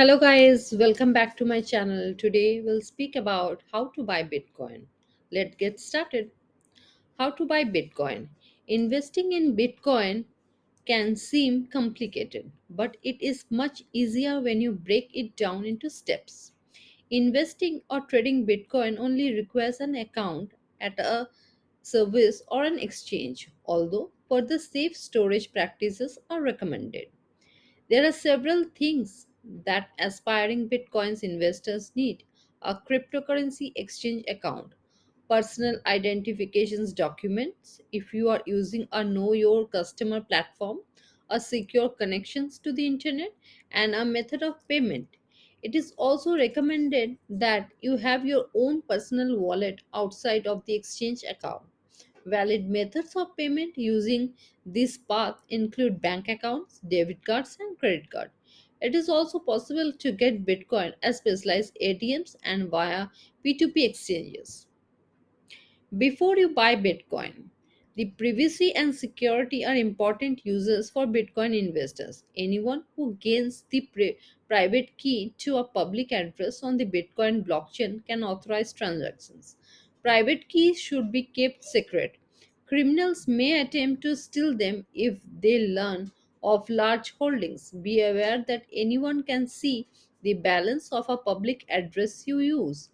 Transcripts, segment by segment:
Hello guys, welcome back to my channel. Today we'll speak about how to buy Bitcoin. Let's get started. How to buy Bitcoin. Investing in Bitcoin can seem complicated, but it is much easier when you break it down into steps. Investing or trading Bitcoin only requires an account at a service or an exchange, although further safe storage practices are recommended. There are several things that aspiring Bitcoins investors need: a cryptocurrency exchange account, personal identifications documents if you are using a know your customer platform, a secure connections to the internet, and a method of payment. It is also recommended that you have your own personal wallet outside of the exchange account. Valid methods of payment using this path include bank accounts, debit cards, and credit card. It is also possible to get Bitcoin as specialized ATMs and via P2P exchanges. Before you buy Bitcoin, the privacy and security are important uses for Bitcoin investors. Anyone who gains the private key to a public address on the Bitcoin blockchain can authorize transactions. Private keys should be kept secret. Criminals may attempt to steal them if they learn of large holdings. Be aware that anyone can see the balance of a public address you use.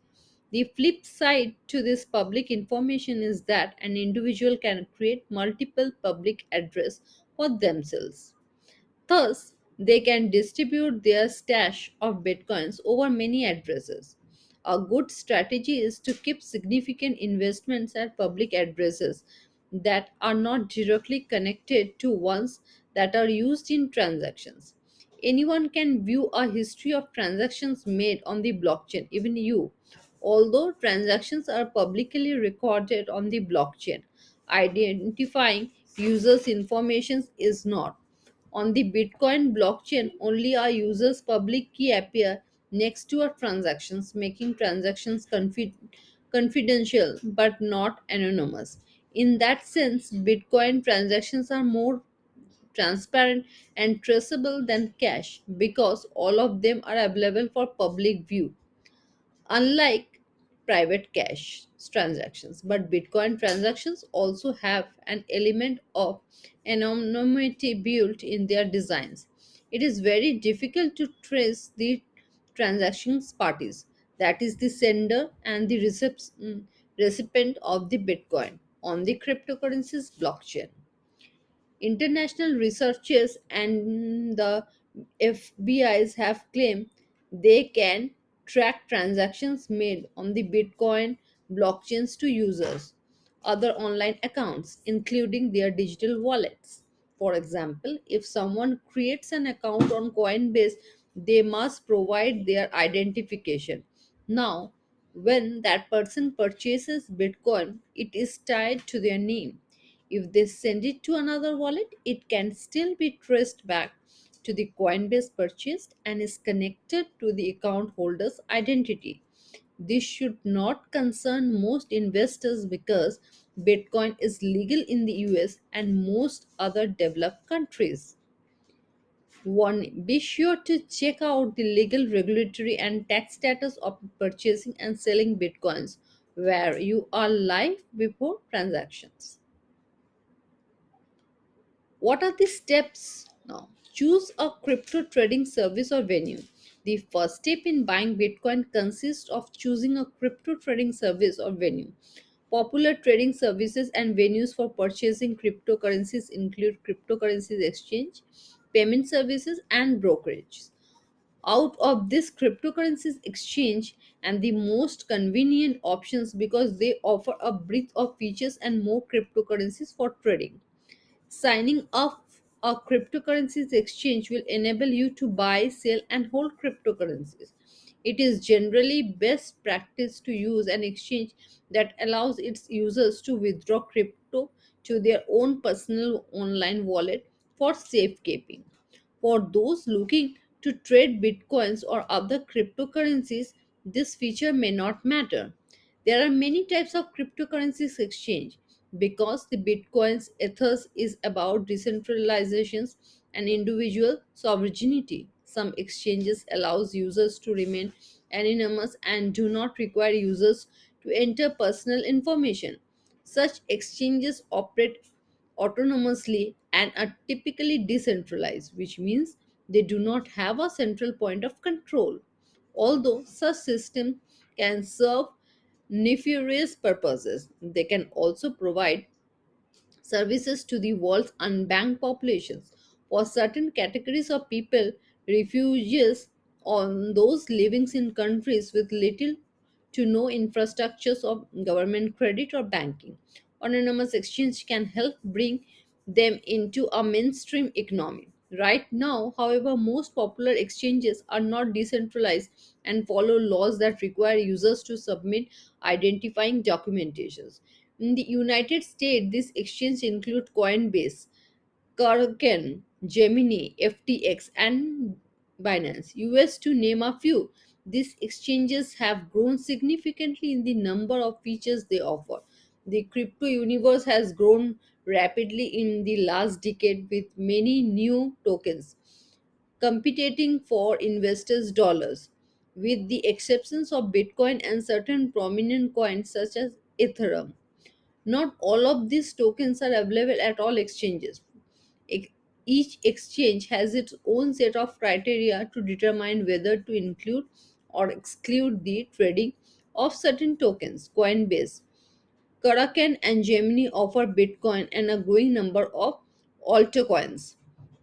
The flip side to this public information is that an individual can create multiple public addresses for themselves. Thus, they can distribute their stash of bitcoins over many addresses. A good strategy is to keep significant investments at public addresses that are not directly connected to ones that are used in transactions. Anyone can view a history of transactions made on the blockchain, even you. Although transactions are publicly recorded on the blockchain, identifying users' information is not. On the Bitcoin blockchain, only a user's public key appear next to a transactions, making transactions confidential but not anonymous. In that sense, Bitcoin transactions are more transparent and traceable than cash because all of them are available for public view, unlike private cash transactions. But Bitcoin transactions also have an element of anonymity built in their designs. It is very difficult to trace the transactions parties, that is, the sender and the recipient of the Bitcoin, on the cryptocurrency's blockchain. International researchers and the FBI's have claimed they can track transactions made on the Bitcoin blockchains to users, other online accounts, including their digital wallets. For example, if someone creates an account on Coinbase, they must provide their identification. Now, when that person purchases Bitcoin, it is tied to their name. If they send it to another wallet, it can still be traced back to the Coinbase purchased and is connected to the account holder's identity. This should not concern most investors because Bitcoin is legal in the US and most other developed countries. One, be sure to check out the legal, regulatory, and tax status of purchasing and selling Bitcoins where you are live before transactions. What are the steps now? Choose a crypto trading service or venue. The first step in buying Bitcoin consists of choosing a crypto trading service or venue. Popular trading services and venues for purchasing cryptocurrencies include cryptocurrencies exchange, payment services, and brokerages. Out of this, cryptocurrencies exchange and the most convenient options because they offer a breadth of features and more cryptocurrencies for trading. Signing up a cryptocurrencies exchange will enable you to buy, sell, and hold cryptocurrencies. It is generally best practice to use an exchange that allows its users to withdraw crypto to their own personal online wallet for safekeeping. For those looking to trade bitcoins or other cryptocurrencies, this feature may not matter. There are many types of cryptocurrencies exchange because the Bitcoin's ethos is about decentralizations and individual sovereignty. Some exchanges allows users to remain anonymous and do not require users to enter personal information. Such exchanges operate autonomously and are typically decentralized, which means they do not have a central point of control. Although such systems can serve nefarious purposes, they can also provide services to the world's unbanked populations. For certain categories of people, refugees, on those living in countries with little to no infrastructures of government credit or banking. Anonymous exchange can help bring them into a mainstream economy. Right now, however, most popular exchanges are not decentralized and follow laws that require users to submit identifying documentations. In the United States, these exchanges include Coinbase, Kraken, Gemini, FTX, and Binance, US to name a few. These exchanges have grown significantly in the number of features they offer. The crypto universe has grown rapidly in the last decade with many new tokens competing for investors' dollars, with the exceptions of Bitcoin and certain prominent coins such as Ethereum. Not all of these tokens are available at all exchanges. Ex- Each exchange has its own set of criteria to determine whether to include or exclude the trading of certain tokens. Coinbase, Kraken, and Gemini offer Bitcoin and a growing number of altcoins.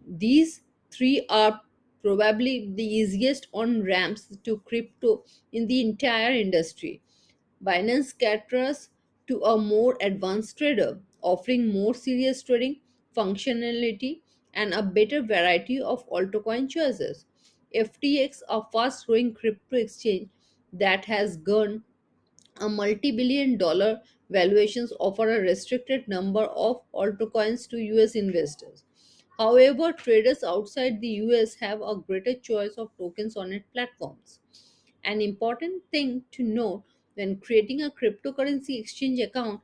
These three are probably the easiest on ramps to crypto in the entire industry. Binance caters to a more advanced trader, offering more serious trading functionality and a better variety of altcoin choices. FTX, a fast growing crypto exchange that has gone a multi-billion dollar valuations, offer a restricted number of altcoins to US investors. However, traders outside the US have a greater choice of tokens on its platforms. An important thing to note when creating a cryptocurrency exchange account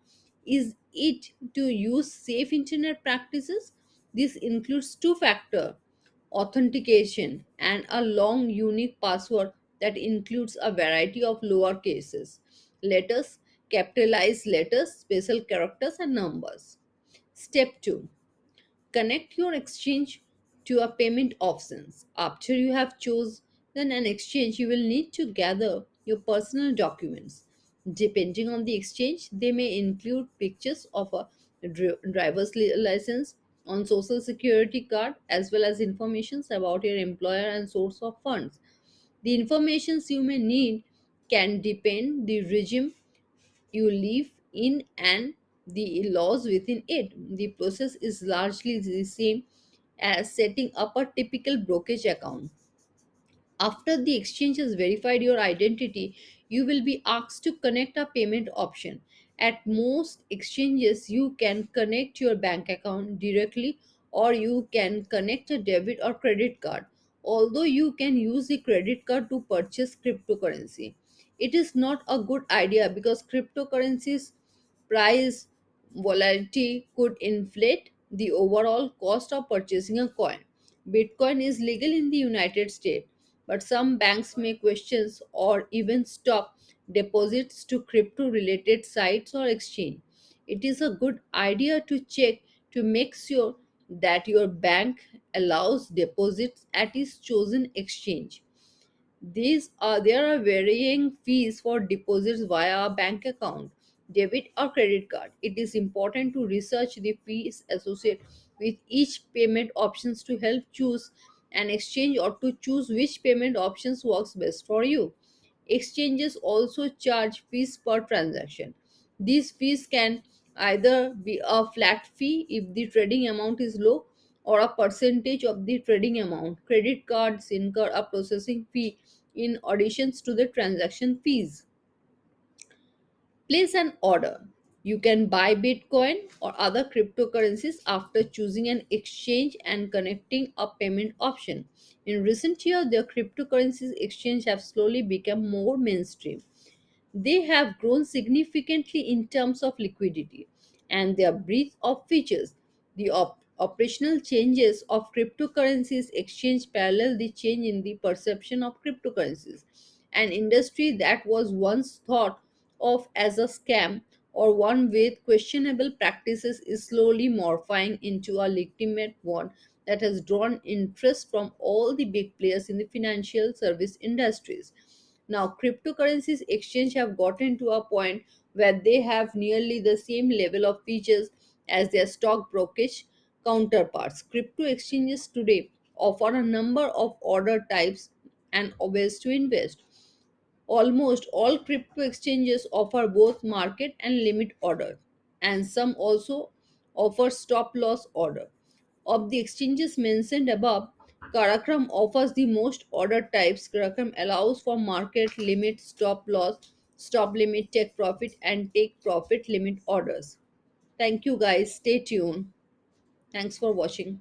is it to use safe internet practices. This includes two-factor authentication and a long unique password that includes a variety of lower cases, letters, capitalized letters, special characters, and numbers. Step 2: connect your exchange to a payment options. After you have chosen an exchange, you will need to gather your personal documents. Depending on the exchange, they may include pictures of a driver's license on social security card as well as informations about your employer and source of funds. The informations you may need can depend the regime you live in and the laws within it. The process is largely the same as setting up a typical brokerage account. After the exchange has verified your identity, you will be asked to connect a payment option. At most exchanges, you can connect your bank account directly or you can connect a debit or credit card. Although you can use the credit card to purchase cryptocurrency, it is not a good idea because cryptocurrencies price volatility could inflate the overall cost of purchasing a coin. Bitcoin is legal in the United States, but some banks may question or even stop deposits to crypto related sites or exchange. It is a good idea to check to make sure that your bank allows deposits at its chosen exchange. There are varying fees for deposits via a bank account, debit or credit card. It is important to research the fees associated with each payment options to help choose an exchange or to choose which payment options works best for you. Exchanges also charge fees per transaction. These fees can either be a flat fee if the trading amount is low or a percentage of the trading amount. Credit cards incur a processing fee in addition to the transaction fees. Place an order. You can buy Bitcoin or other cryptocurrencies after choosing an exchange and connecting a payment option. In recent years, the cryptocurrencies exchange have slowly become more mainstream. They have grown significantly in terms of liquidity and their breadth of features. The Operational changes of cryptocurrencies exchange parallel the change in the perception of cryptocurrencies. An industry that was once thought of as a scam or one with questionable practices is slowly morphing into a legitimate one that has drawn interest from all the big players in the financial service industries. Now, cryptocurrencies exchange have gotten to a point where they have nearly the same level of features as their stock brokerage counterparts. Crypto exchanges today offer a number of order types and ways to invest. Almost all crypto exchanges offer both market and limit order, and some also offer stop loss order. Of the exchanges mentioned above, Karakram offers the most order types. Karakram allows for market limit, stop loss, stop limit, take profit, and take profit limit orders. Thank you guys. Stay tuned. Thanks for watching.